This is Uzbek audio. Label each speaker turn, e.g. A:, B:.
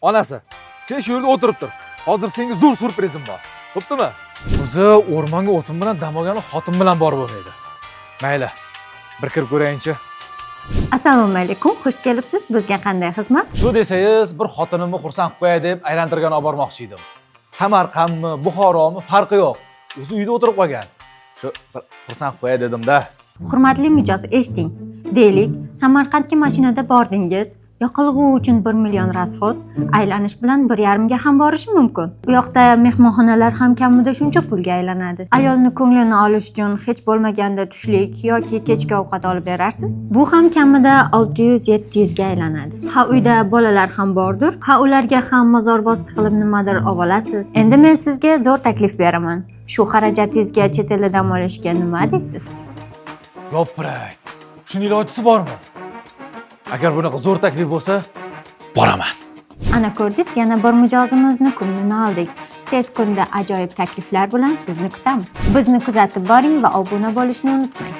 A: Onasi, sen shu yerda o'tirib tur. Hozir senga zo'r surprizim bor. Bo'ptimi? O'zi o'rmonga o'tin bilan dam olgani xotin bilan borib bo'lmaydi. Mayli. Bir kirib ko'rayinchi.
B: Assalomu alaykum, xush kelibsiz. Bizga qanday xizmat?
A: Shu desangiz, bir xotinimni xursand qilib qo'yay deb aylantirgan olib bormoqchi edim. Samarqandmi, Buxoromi farqi yo'q. O'zi uyda o'tirib qolgan. Shu bir xursand qilib qo'yay dedim-da.
B: Hurmatli mijoz, eshiting. Deylik, Samarqandga mashinada bordingiz. Yoqilg'i uchun 1 million rasxod, aylanish bilan 1,5 ga ham borishi mumkin. Bu yoqda mehmonxonalar ham kamida shuncha pulga aylanadi. Ayolni ko'nglini olish uchun hech bo'lmaganda tushlik yoki kechki ovqat olib berarsiz. Bu ham kamida 600-700 ga aylanadi. Ha, uyda bolalar ham bordir. Ha, ularga ham mozorbosti qilib nimadir olib olasiz. Endi men sizga zo'r taklif beraman. Shu xarajatingizga chet elda dam olishga nima deysiz?
A: Yopiray. Shuni ilojisi bormi? Agar bunaqa zo'r taklif bo'lsa, boraman.
B: Ana ko'rdingiz, yana bir mijozimizni ko'nglini oldik. Tez kunda ajoyib takliflar bilan sizni kutamiz. Bizni kuzatib boring va obuna bo'lishni unutmang.